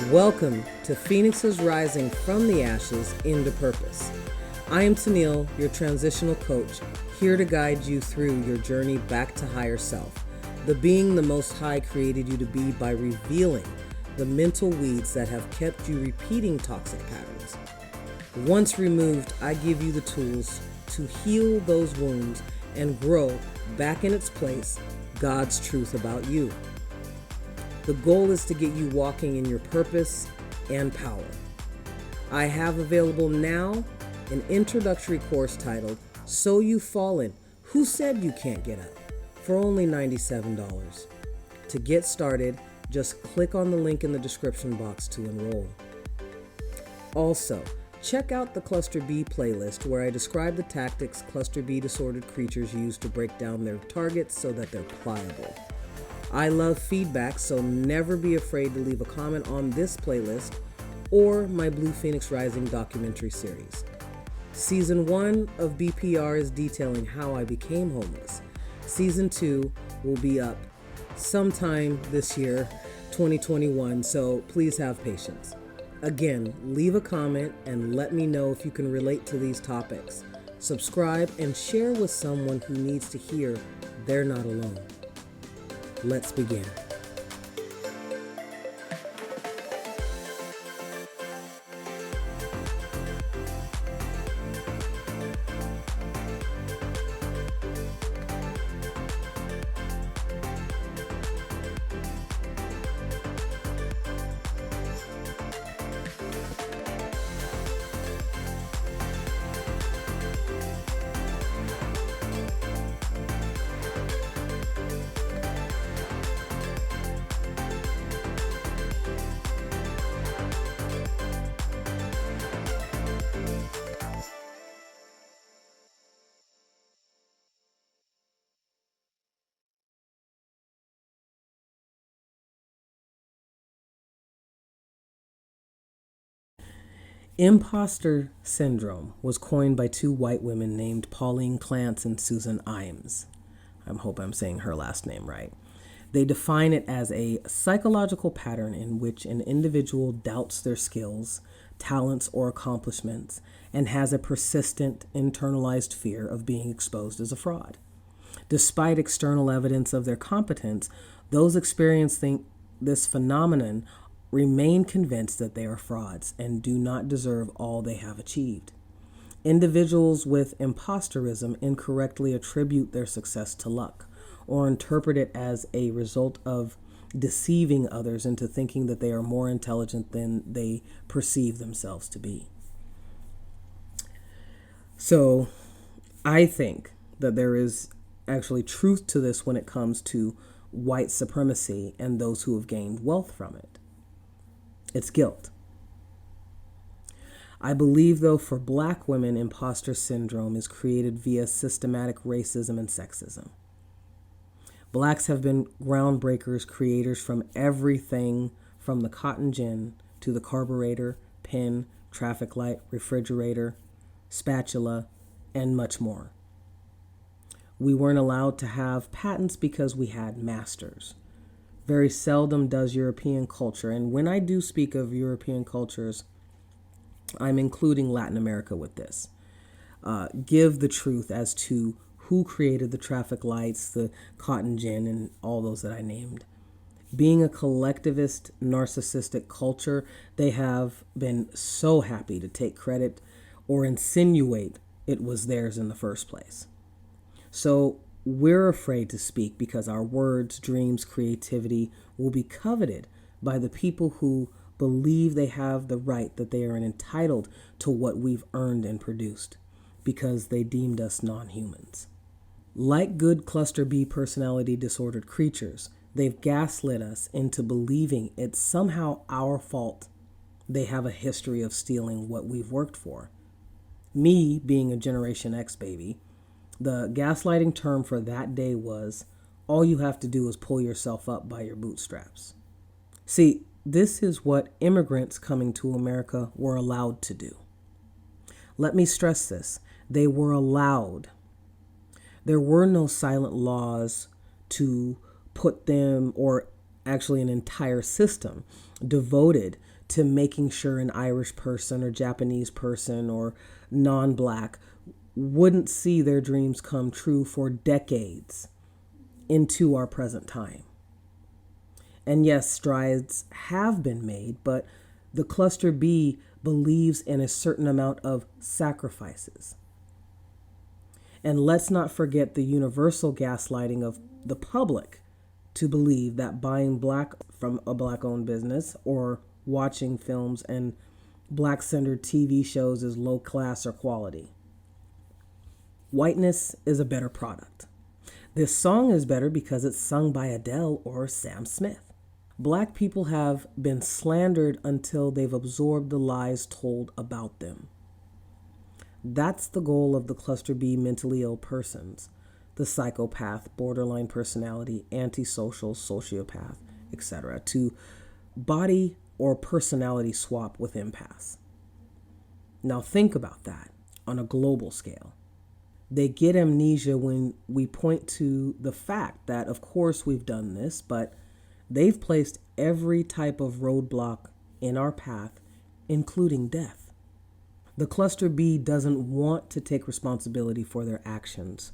Welcome to Phoenixes Rising from the Ashes into Purpose. I am Tennille, your transitional coach, here to guide you through your journey back to higher self, the being the Most High created you to be by revealing the mental weeds that have kept you repeating toxic patterns. Once removed, I give you the tools to heal those wounds and grow back in its place God's truth about you. The goal is to get you walking in your purpose and power. I have available now an introductory course titled, So You've Fallen, Who Said You Can't Get Up? For only $97. To get started, just click on the link in the description box to enroll. Also, check out the Cluster B playlist where I describe the tactics Cluster B disordered creatures use to break down their targets so that they're pliable. I love feedback, so never be afraid to leave a comment on this playlist or my Blue Phoenix Rising documentary series. Season 1 of BPR is detailing how I became homeless. Season 2 will be up sometime this year, 2021, so please have patience. Again, leave a comment and let me know if you can relate to these topics. Subscribe and share with someone who needs to hear they're not alone. Let's begin. Imposter syndrome was coined by two white women named Pauline Clance and Susan Imes. I hope I'm saying her last name right. They define it as a psychological pattern in which an individual doubts their skills, talents, or accomplishments and has a persistent internalized fear of being exposed as a fraud. Despite external evidence of their competence, those experiencing this phenomenon remain convinced that they are frauds and do not deserve all they have achieved. Individuals with imposterism incorrectly attribute their success to luck or interpret it as a result of deceiving others into thinking that they are more intelligent than they perceive themselves to be. So I think that there is actually truth to this when it comes to white supremacy and those who have gained wealth from it. It's guilt. I believe, though, for Black women, imposter syndrome is created via systematic racism and sexism. Blacks have been groundbreakers, creators from everything from the cotton gin to the carburetor, pen, traffic light, refrigerator, spatula, and much more. We weren't allowed to have patents because we had masters. Very seldom does European culture, and when I do speak of European cultures, I'm including Latin America with this, give the truth as to who created the traffic lights, the cotton gin, and all those that I named. Being a collectivist, narcissistic culture, they have been so happy to take credit or insinuate it was theirs in the first place. So we're afraid to speak because our words, dreams, creativity will be coveted by the people who believe they have the right, that they are entitled to what we've earned and produced because they deemed us non-humans. Like good cluster B personality disordered creatures, they've gaslit us into believing it's somehow our fault they have a history of stealing what we've worked for. Me being a Generation X baby, the gaslighting term for that day was, all you have to do is pull yourself up by your bootstraps. See, this is what immigrants coming to America were allowed to do. Let me stress this. They were allowed. There were no silent laws to put them, or actually an entire system devoted to making sure an Irish person or Japanese person or non-black wouldn't see their dreams come true for decades into our present time. And yes, strides have been made, but the cluster B believes in a certain amount of sacrifices. And let's not forget the universal gaslighting of the public to believe that buying black from a black-owned business or watching films and black-centered TV shows is low class or quality. Whiteness is a better product. This song is better because it's sung by Adele or Sam Smith. Black people have been slandered until they've absorbed the lies told about them. That's the goal of the cluster B mentally ill persons, the psychopath, borderline personality, antisocial, sociopath, etc., to body or personality swap with empaths. Now think about that on a global scale. They get amnesia when we point to the fact that, of course, we've done this, but they've placed every type of roadblock in our path, including death. The cluster B doesn't want to take responsibility for their actions.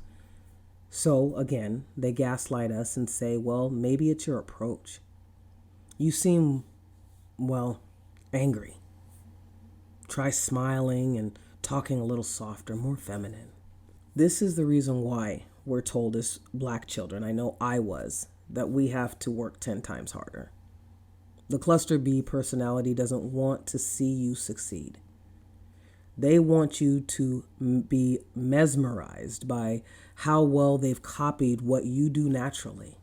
So, again, they gaslight us and say, well, maybe it's your approach. You seem, well, angry. Try smiling and talking a little softer, more feminine. This is the reason why we're told as black children, I know I was, that we have to work 10 times harder. The cluster B personality doesn't want to see you succeed. They want you to be mesmerized by how well they've copied what you do naturally.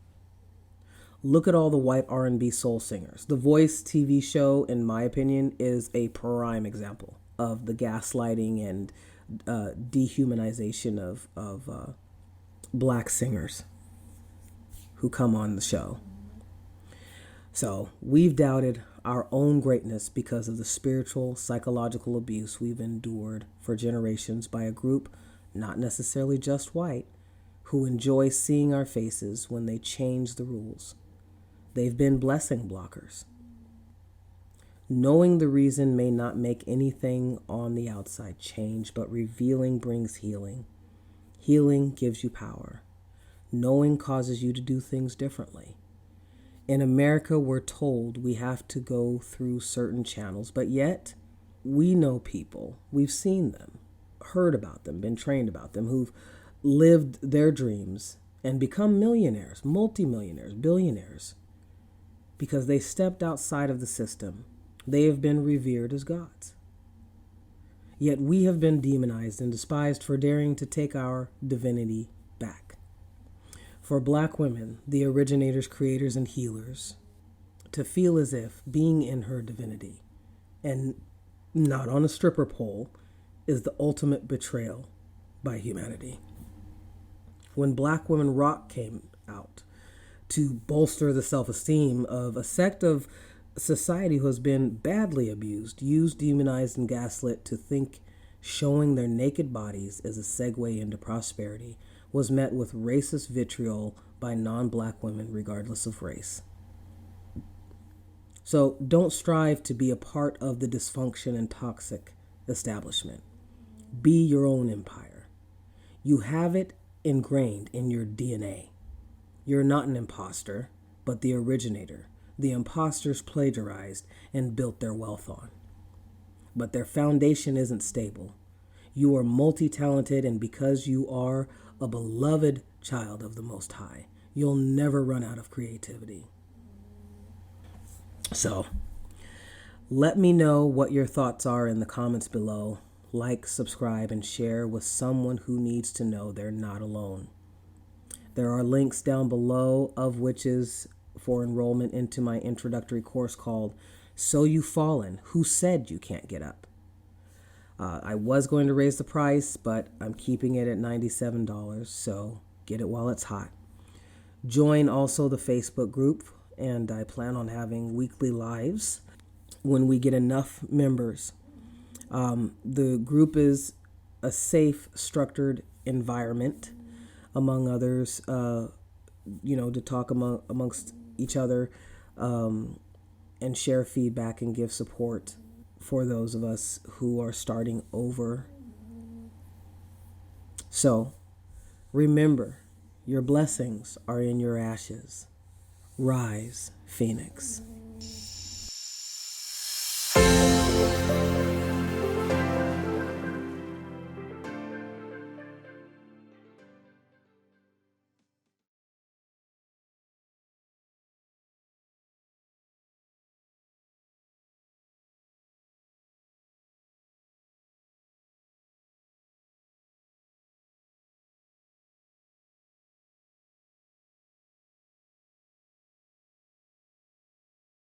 Look at all the white R&B soul singers. The Voice TV show, in my opinion, is a prime example of the gaslighting and dehumanization of black singers who come on the show. So we've doubted our own greatness because of the spiritual, psychological abuse we've endured for generations by a group, not necessarily just white, who enjoy seeing our faces when they change the rules. They've been blessing blockers. Knowing the reason may not make anything on the outside change, but revealing brings healing. Healing gives you power. Knowing causes you to do things differently. In America, we're told we have to go through certain channels, but yet we know people, we've seen them, heard about them, been trained about them, who've lived their dreams and become millionaires, multimillionaires, billionaires, because they stepped outside of the system. They have been revered as gods. Yet we have been demonized and despised for daring to take our divinity back. For black women, the originators, creators, and healers, to feel as if being in her divinity and not on a stripper pole is the ultimate betrayal by humanity. When Black Women Rock came out to bolster the self-esteem of a sect of society who has been badly abused, used, demonized, and gaslit to think showing their naked bodies is a segue into prosperity, was met with racist vitriol by non-black women regardless of race. So don't strive to be a part of the dysfunction and toxic establishment. Be your own empire. You have it ingrained in your DNA. You're not an imposter, but the originator. The imposters plagiarized and built their wealth on. But their foundation isn't stable. You are multi-talented, and because you are a beloved child of the Most High, you'll never run out of creativity. So, let me know what your thoughts are in the comments below. Like, subscribe, and share with someone who needs to know they're not alone. There are links down below, of which is for enrollment into my introductory course called So You've Fallen, Who Said You Can't Get Up? I was going to raise the price, but I'm keeping it at $97, so get it while it's hot. Join also the Facebook group, and I plan on having weekly lives when we get enough members. The group is a safe, structured environment, among others, to talk amongst each other, and share feedback and give support for those of us who are starting over. So, remember, your blessings are in your ashes. Rise, Phoenix.